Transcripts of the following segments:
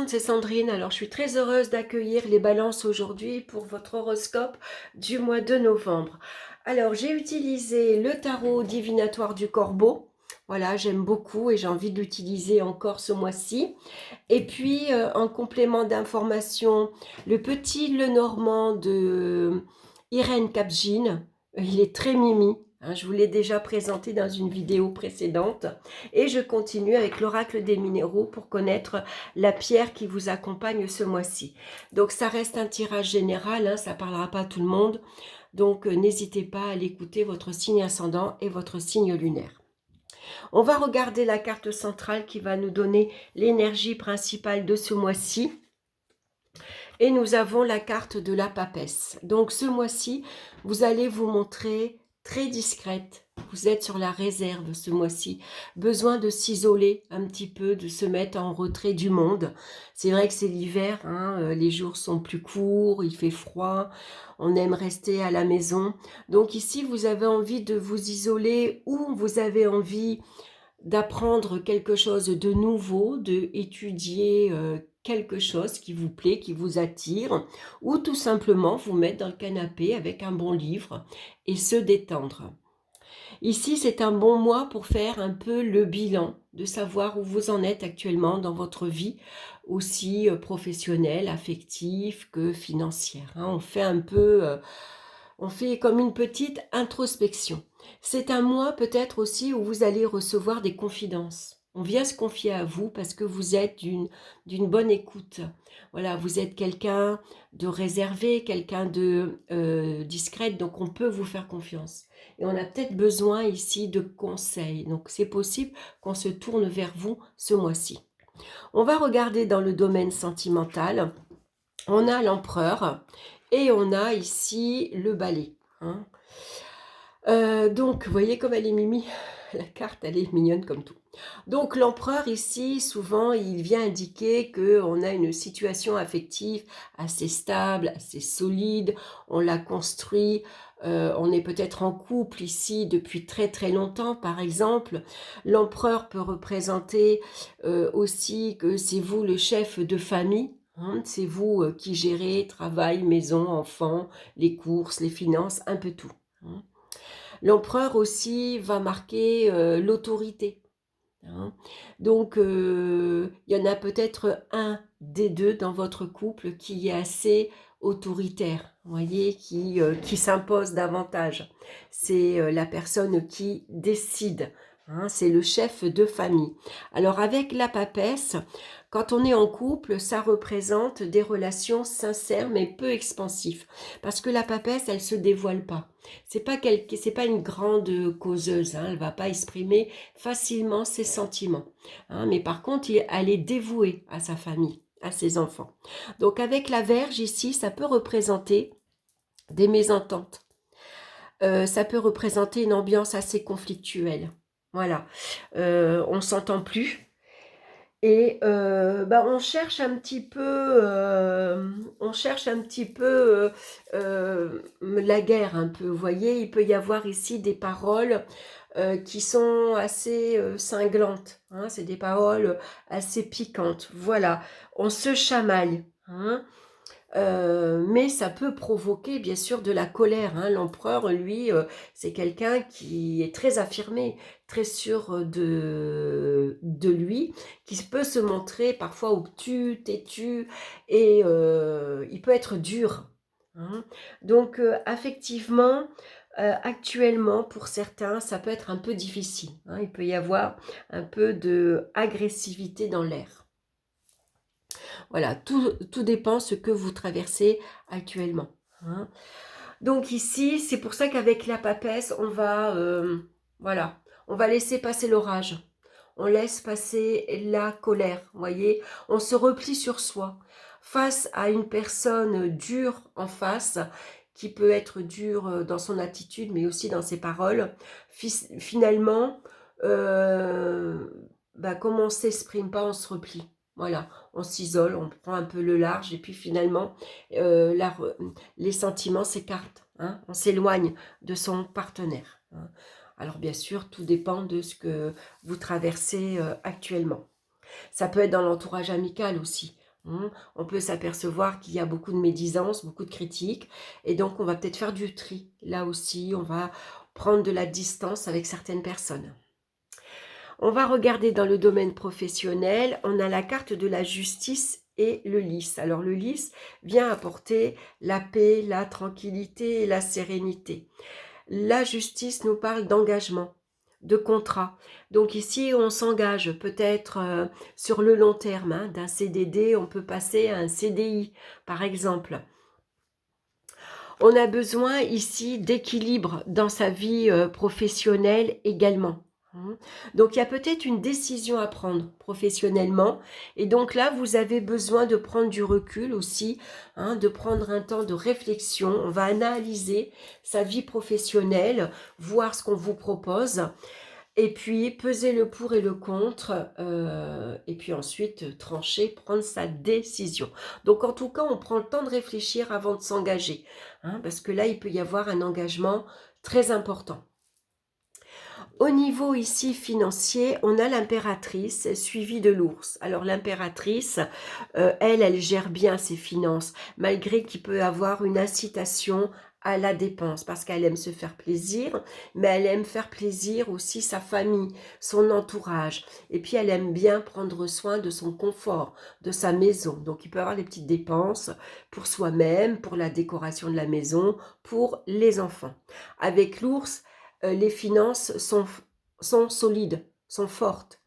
monde, c'est Sandrine. Alors, je suis très heureuse d'accueillir les balances aujourd'hui pour votre horoscope du mois de novembre. Alors, j'ai utilisé le tarot divinatoire du Corbeau. Voilà, j'aime beaucoup et j'ai envie de l'utiliser encore ce mois-ci. Et puis, en complément d'information, le petit Lenormand de Irène Kapjin. Il est très mimi. Hein, je vous l'ai déjà présenté dans une vidéo précédente. Et je continue avec l'oracle des minéraux pour connaître la pierre qui vous accompagne ce mois-ci. Donc, ça reste un tirage général, hein, ça ne parlera pas à tout le monde. Donc, n'hésitez pas à l'écouter, votre signe ascendant et votre signe lunaire. On va regarder la carte centrale qui va nous donner l'énergie principale de ce mois-ci. Et nous avons la carte de la papesse. Donc ce mois-ci, vous allez vous montrer très discrète. Vous êtes sur la réserve ce mois-ci. Besoin de s'isoler un petit peu, de se mettre en retrait du monde. C'est vrai que c'est l'hiver, hein, les jours sont plus courts, il fait froid, on aime rester à la maison. Donc ici, vous avez envie de vous isoler ou vous avez envie d'apprendre quelque chose de nouveau, d'étudier quelque chose qui vous plaît, qui vous attire, ou tout simplement vous mettre dans le canapé avec un bon livre et se détendre. Ici, c'est un bon mois pour faire un peu le bilan, de savoir où vous en êtes actuellement dans votre vie, aussi professionnelle, affective que financière. On fait un peu, on fait comme une petite introspection. C'est un mois peut-être aussi où vous allez recevoir des confidences. On vient se confier à vous parce que vous êtes d'une bonne écoute. Voilà, vous êtes quelqu'un de réservé, quelqu'un de discrète, donc on peut vous faire confiance. Et on a peut-être besoin ici de conseils. Donc c'est possible qu'on se tourne vers vous ce mois-ci. On va regarder dans le domaine sentimental. On a l'empereur et on a ici le balai. Hein. Donc, vous voyez comme elle est mimi. La carte, elle est mignonne comme tout. Donc, l'empereur ici, souvent, il vient indiquer qu'on a une situation affective assez stable, assez solide. On l'a construit. On est peut-être en couple ici depuis très très longtemps, par exemple. L'empereur peut représenter aussi que c'est vous le chef de famille. Hein, c'est vous qui gérez travail, maison, enfants, les courses, les finances, un peu tout. Hein. L'empereur aussi va marquer l'autorité. Hein. Donc, il y en a peut-être un des deux dans votre couple qui est assez autoritaire, vous voyez, qui s'impose davantage. C'est la personne qui décide. Hein, c'est le chef de famille. Alors, avec la papesse, quand on est en couple, ça représente des relations sincères mais peu expansives. Parce que la papesse, elle se dévoile pas. C'est pas une grande causeuse. Hein, elle va pas exprimer facilement ses sentiments. Hein, mais par contre, elle est dévouée à sa famille, à ses enfants. Donc avec la Vierge ici, ça peut représenter des mésententes. Ça peut représenter une ambiance assez conflictuelle. Voilà. On s'entend plus. Et on cherche un petit peu, la guerre un peu. Vous voyez, il peut y avoir ici des paroles qui sont assez cinglantes. Hein, c'est des paroles assez piquantes. Voilà, on se chamaille. Hein. Mais ça peut provoquer bien sûr de la colère. Hein. L'empereur, lui, c'est quelqu'un qui est très affirmé, très sûr de lui, qui peut se montrer parfois obtus, têtu, et il peut être dur. Hein. Donc, effectivement, actuellement, pour certains, ça peut être un peu difficile. Hein. Il peut y avoir un peu d'agressivité dans l'air. Voilà, tout dépend ce que vous traversez actuellement. Hein. Donc ici, c'est pour ça qu'avec la papesse, voilà, on va laisser passer l'orage. On laisse passer la colère, vous voyez. On se replie sur soi. Face à une personne dure en face, qui peut être dure dans son attitude, mais aussi dans ses paroles, finalement, comme on ne s'exprime pas, on se replie. Voilà, on s'isole, on prend un peu le large et puis finalement, les sentiments s'écartent. Hein, on s'éloigne de son partenaire. Hein. Alors bien sûr, tout dépend de ce que vous traversez actuellement. Ça peut être dans l'entourage amical aussi. On peut s'apercevoir qu'il y a beaucoup de médisance, beaucoup de critiques, et donc on va peut-être faire du tri. Là aussi, on va prendre de la distance avec certaines personnes. On va regarder dans le domaine professionnel, on a la carte de la justice et le lys. Alors le lys vient apporter la paix, la tranquillité et la sérénité. La justice nous parle d'engagement, de contrat. Donc ici, on s'engage peut-être sur le long terme. D'un CDD, on peut passer à un CDI, par exemple. On a besoin ici d'équilibre dans sa vie professionnelle également. Donc il y a peut-être une décision à prendre professionnellement, et donc là vous avez besoin de prendre du recul aussi, de prendre un temps de réflexion. On va analyser sa vie professionnelle, voir ce qu'on vous propose, et puis peser le pour et le contre, et puis ensuite trancher, prendre sa décision. Donc en tout cas, on prend le temps de réfléchir avant de s'engager, parce que là, il peut y avoir un engagement très important. Au niveau ici financier, on a l'impératrice suivie de l'ours. Alors l'impératrice, elle gère bien ses finances, malgré qu'il peut avoir une incitation à la dépense, parce qu'elle aime se faire plaisir, mais elle aime faire plaisir aussi sa famille, son entourage. Et puis elle aime bien prendre soin de son confort, de sa maison. Donc il peut avoir des petites dépenses pour soi-même, pour la décoration de la maison, pour les enfants. Avec l'ours, les finances sont solides, sont fortes.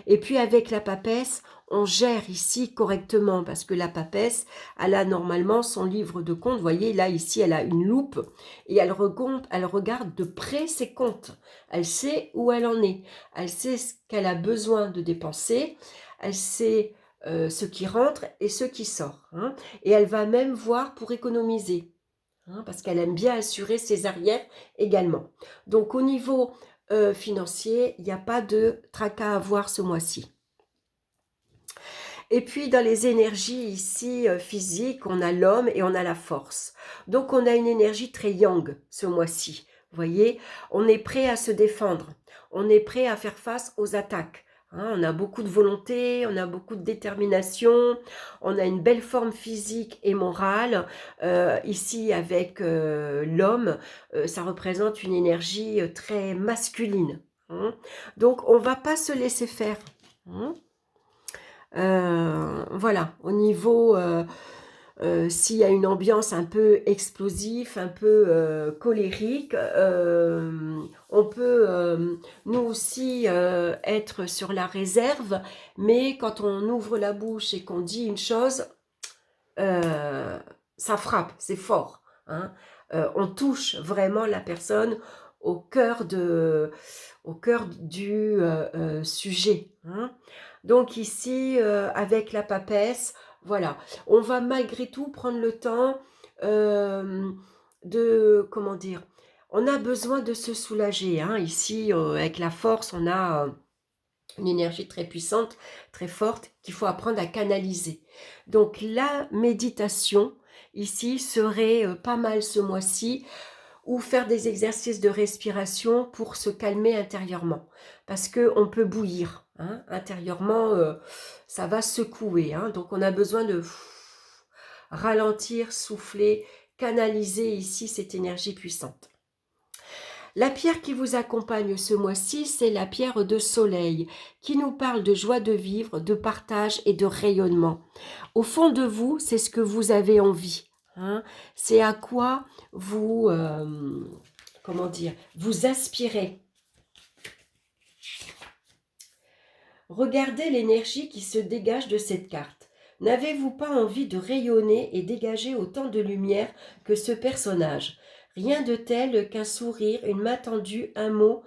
Et puis avec la papesse, on gère ici correctement, parce que la papesse, elle a normalement son livre de comptes. Vous voyez, là, ici, elle a une loupe et elle regarde de près ses comptes. Elle sait où elle en est. Elle sait ce qu'elle a besoin de dépenser. Elle sait ce qui rentre et ce qui sort. Et elle va même voir pour économiser. Parce qu'elle aime bien assurer ses arrières également. Donc au niveau financier, il n'y a pas de tracas à avoir ce mois-ci. Et puis dans les énergies ici physiques, on a l'homme et on a la force. Donc on a une énergie très yang ce mois-ci. Vous voyez, on est prêt à se défendre. On est prêt à faire face aux attaques. On a beaucoup de volonté, on a beaucoup de détermination, on a une belle forme physique et morale. Ici, avec l'homme, ça représente une énergie très masculine. Donc, on ne va pas se laisser faire. Voilà, au niveau, s'il y a une ambiance un peu explosive, un peu colérique, on peut nous aussi être sur la réserve, mais quand on ouvre la bouche et qu'on dit une chose, ça frappe, c'est fort. On touche vraiment la personne au cœur du sujet. Donc ici, avec la papesse, voilà, on va malgré tout prendre le temps comment dire, on a besoin de se soulager. Ici, avec la force, on a une énergie très puissante, très forte, qu'il faut apprendre à canaliser. Donc la méditation, ici, serait pas mal ce mois-ci, ou faire des exercices de respiration pour se calmer intérieurement, parce qu'on peut bouillir, intérieurement, ça va secouer, donc on a besoin de ralentir, souffler, canaliser ici cette énergie puissante. La pierre qui vous accompagne ce mois-ci, c'est la pierre de soleil, qui nous parle de joie de vivre, de partage et de rayonnement. Au fond de vous, c'est ce que vous avez envie. C'est à quoi vous, vous aspirez. Regardez l'énergie qui se dégage de cette carte. N'avez-vous pas envie de rayonner et dégager autant de lumière que ce personnage? Rien de tel qu'un sourire, une main tendue, un mot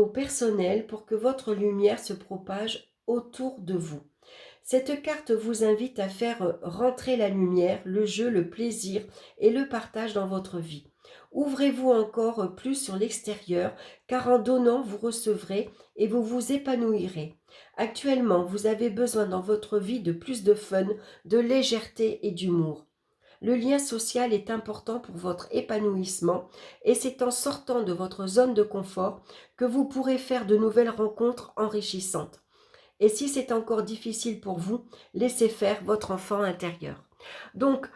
personnel pour que votre lumière se propage autour de vous. Cette carte vous invite à faire rentrer la lumière, le jeu, le plaisir et le partage dans votre vie. Ouvrez-vous encore plus sur l'extérieur, car en donnant, vous recevrez et vous vous épanouirez. Actuellement, vous avez besoin dans votre vie de plus de fun, de légèreté et d'humour. Le lien social est important pour votre épanouissement et c'est en sortant de votre zone de confort que vous pourrez faire de nouvelles rencontres enrichissantes. Et si c'est encore difficile pour vous, laissez faire votre enfant intérieur. Donc,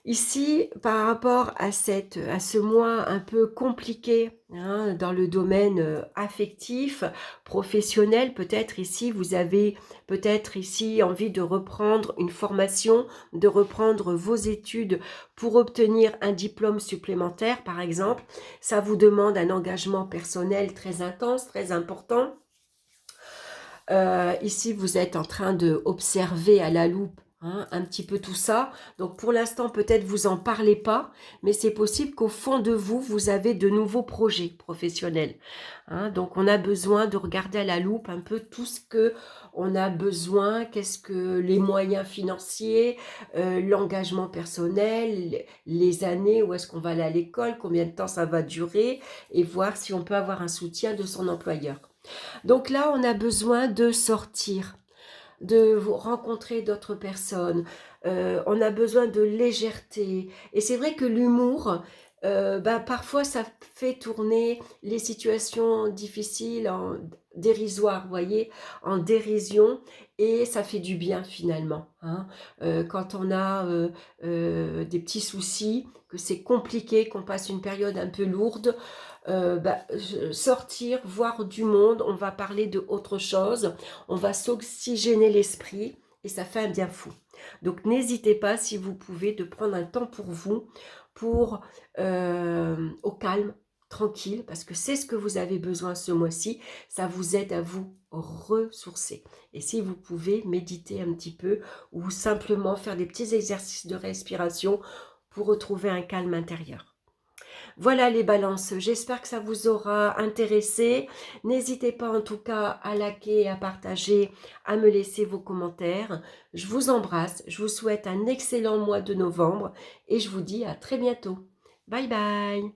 ici, par rapport à ce mois un peu compliqué, hein, dans le domaine affectif, professionnel, peut-être ici, vous avez peut-être ici envie de reprendre une formation, de reprendre vos études pour obtenir un diplôme supplémentaire, par exemple. Ça vous demande un engagement personnel très intense, très important. Ici, vous êtes en train de observer à la loupe, hein, un petit peu tout ça. Donc, pour l'instant, peut-être vous en parlez pas, mais c'est possible qu'au fond de vous, vous avez de nouveaux projets professionnels. Hein. Donc, on a besoin de regarder à la loupe un peu tout ce que on a besoin, qu'est-ce que les moyens financiers, l'engagement personnel, les années, où est-ce qu'on va aller à l'école, combien de temps ça va durer, et voir si on peut avoir un soutien de son employeur. Donc là, on a besoin de sortir, de vous rencontrer d'autres personnes. On a besoin de légèreté. Et c'est vrai que l'humour, parfois, ça fait tourner les situations difficiles en dérisoire, vous voyez, en dérision, et ça fait du bien finalement. Hein. Quand on a des petits soucis, que c'est compliqué, qu'on passe une période un peu lourde, sortir, voir du monde, on va parler de autre chose, on va s'oxygéner l'esprit et ça fait un bien fou. Donc n'hésitez pas, si vous pouvez, de prendre un temps pour vous, pour au calme, tranquille, parce que c'est ce que vous avez besoin ce mois-ci, ça vous aide à vous ressourcer. Et si vous pouvez méditer un petit peu ou simplement faire des petits exercices de respiration pour retrouver un calme intérieur. Voilà les balances, j'espère que ça vous aura intéressé. N'hésitez pas en tout cas à liker, à partager, à me laisser vos commentaires. Je vous embrasse, je vous souhaite un excellent mois de novembre et je vous dis à très bientôt. Bye bye.